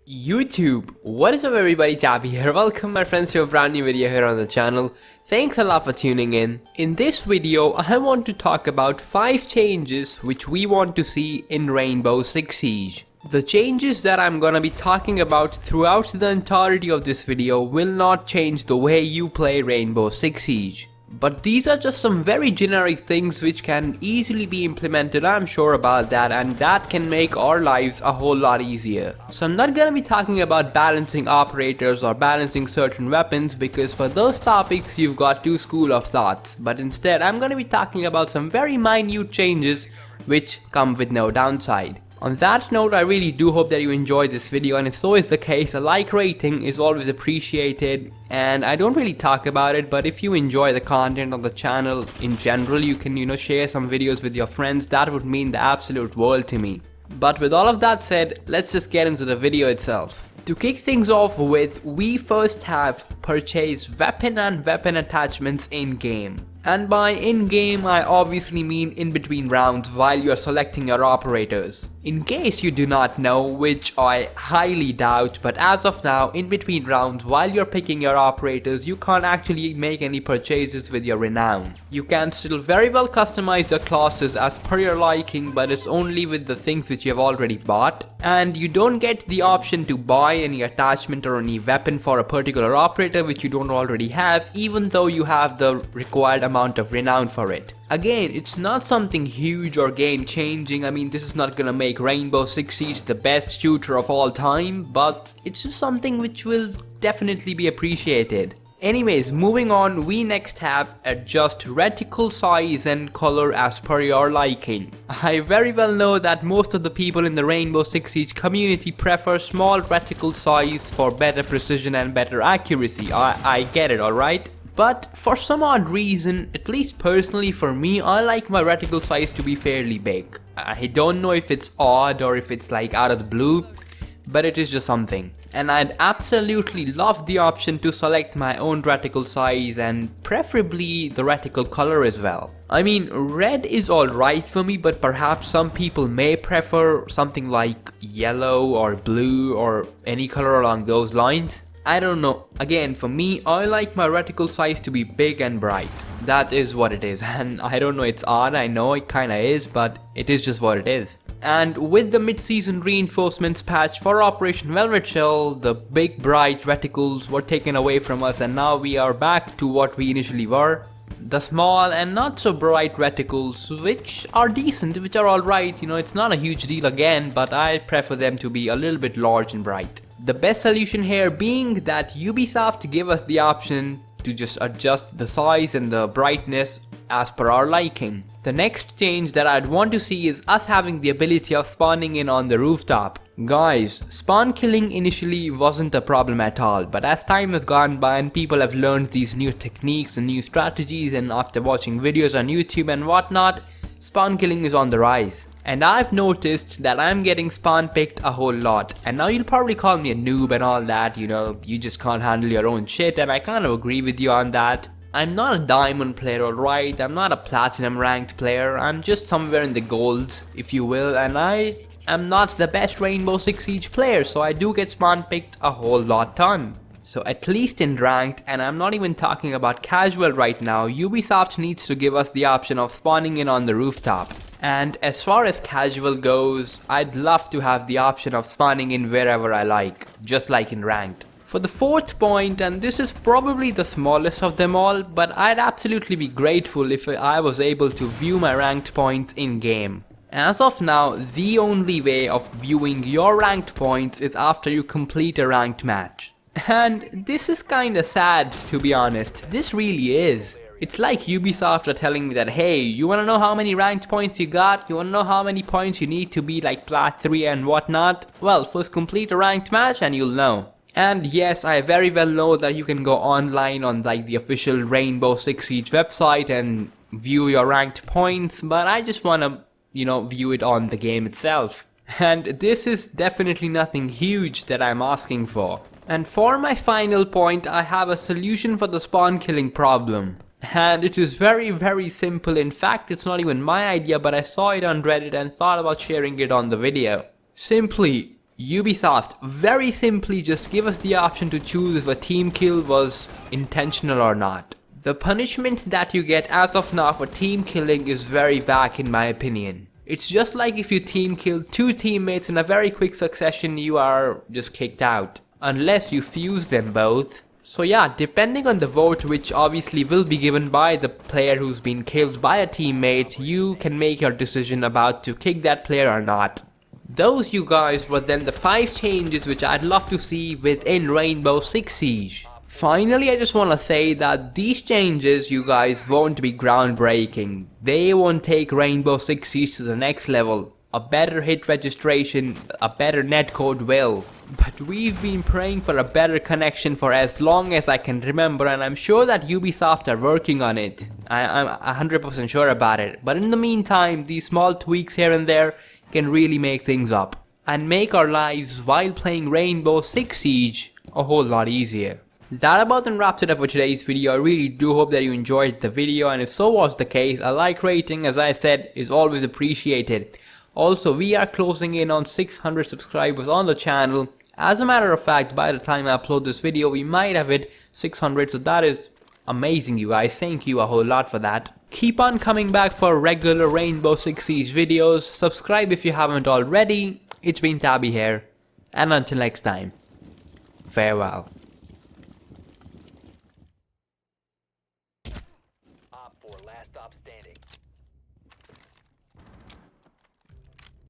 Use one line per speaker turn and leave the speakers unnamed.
YouTube, what is up everybody, Tabby here. Welcome my friends to a brand new video here on the channel. Thanks a lot for tuning in. In this video, I want to talk about 5 changes which we want to see in Rainbow Six Siege. The changes that I'm gonna be talking about throughout the entirety of this video will not change the way you play Rainbow Six Siege. But these are just some very generic things which can easily be implemented, I'm sure about that, and that can make our lives a whole lot easier. So I'm not gonna be talking about balancing operators or balancing certain weapons, because for those topics you've got 2 schools of thoughts, but instead I'm gonna be talking about some very minute changes which come with no downside. On that note, I really do hope that you enjoyed this video, and if so is the case, a like rating is always appreciated. And I don't really talk about it, but if you enjoy the content on the channel in general, you can share some videos with your friends. That would mean the absolute world to me. But with all of that said, let's just get into the video itself. To kick things off with, we first have purchased weapon and weapon attachments in-game. And by in-game, I obviously mean in between rounds while you're selecting your operators. In case you do not know, which I highly doubt, but as of now, in between rounds while you're picking your operators, you can't actually make any purchases with your renown. You can still very well customize your classes as per your liking, but it's only with the things which you have already bought. And you don't get the option to buy any attachment or any weapon for a particular operator which you don't already have, even though you have the required amount of renown for it. Again, it's not something huge or game changing. I mean, this is not gonna make Rainbow Six Siege the best shooter of all time, but it's just something which will definitely be appreciated. Anyways, moving on, we next have adjust reticle size and color as per your liking. I very well know that most of the people in the Rainbow Six Siege community prefer small reticle size for better precision and better accuracy. I get it, alright? But for some odd reason, at least personally for me, I like my reticle size to be fairly big. I don't know if it's odd or if it's like out of the blue, but it is just something. And I'd absolutely love the option to select my own reticle size and preferably the reticle color as well. I mean, red is alright for me, but perhaps some people may prefer something like yellow or blue or any color along those lines. I don't know. Again, for me, I like my reticle size to be big and bright. That is what it is, and I don't know, it's odd, I know it kinda is, but it is just what it is. And with the mid-season reinforcements patch for Operation Velvet Shell, the big bright reticles were taken away from us, and now we are back to what we initially were. The small and not so bright reticles, which are decent, which are alright, it's not a huge deal again, but I prefer them to be a little bit large and bright. The best solution here being that Ubisoft gave us the option to just adjust the size and the brightness as per our liking. The next change that I'd want to see is us having the ability of spawning in on the rooftop. Guys, spawn killing initially wasn't a problem at all, but as time has gone by and people have learned these new techniques and new strategies, and after watching videos on YouTube and whatnot, spawn killing is on the rise. And I've noticed that I'm getting spawn picked a whole lot. And now you'll probably call me a noob and all that, you just can't handle your own shit, and I kind of agree with you on that. I'm not a diamond player, alright, I'm not a platinum ranked player, I'm just somewhere in the golds, if you will, and I am not the best Rainbow Six Siege player, so I do get spawn picked a whole lot ton. So at least in ranked, and I'm not even talking about casual right now, Ubisoft needs to give us the option of spawning in on the rooftop. And as far as casual goes, I'd love to have the option of spawning in wherever I like, just like in ranked. For the 4th point, and this is probably the smallest of them all, but I'd absolutely be grateful if I was able to view my ranked points in-game. As of now, the only way of viewing your ranked points is after you complete a ranked match. And this is kinda sad, to be honest. This really is. It's like Ubisoft are telling me that, hey, you wanna know how many ranked points you got? You wanna know how many points you need to be like Plat 3 and whatnot? Well, first complete a ranked match and you'll know. And yes, I very well know that you can go online on like the official Rainbow Six Siege website and view your ranked points, but I just wanna, view it on the game itself. And this is definitely nothing huge that I'm asking for. And for my final point, I have a solution for the spawn killing problem. And it is very, very simple. In fact, it's not even my idea, but I saw it on Reddit and thought about sharing it on the video. Simply, Ubisoft, very simply just give us the option to choose if a team kill was intentional or not. The punishment that you get as of now for team killing is very vague in my opinion. It's just like if you team kill 2 teammates in a very quick succession, you are just kicked out. Unless you fuse them both. So yeah, depending on the vote, which obviously will be given by the player who's been killed by a teammate, you can make your decision about to kick that player or not. Those, you guys, were then the 5 changes which I'd love to see within Rainbow Six Siege. Finally, I just want to say that these changes, you guys, won't be groundbreaking. They won't take Rainbow Six Siege to the next level. A better hit registration, a better netcode will. But we've been praying for a better connection for as long as I can remember, and I'm sure that Ubisoft are working on it. I'm 100% sure about it. But in the meantime, these small tweaks here and there can really make things up. And make our lives while playing Rainbow Six Siege a whole lot easier. That about then wraps it up for today's video. I really do hope that you enjoyed the video, and if so was the case, a like rating, as I said, is always appreciated. Also, we are closing in on 600 subscribers on the channel. As a matter of fact, by the time I upload this video, we might have hit 600, so that is amazing, you guys. Thank you a whole lot for that. Keep on coming back for regular Rainbow Six Siege videos. Subscribe if you haven't already. It's been Tabby here, and until next time, farewell.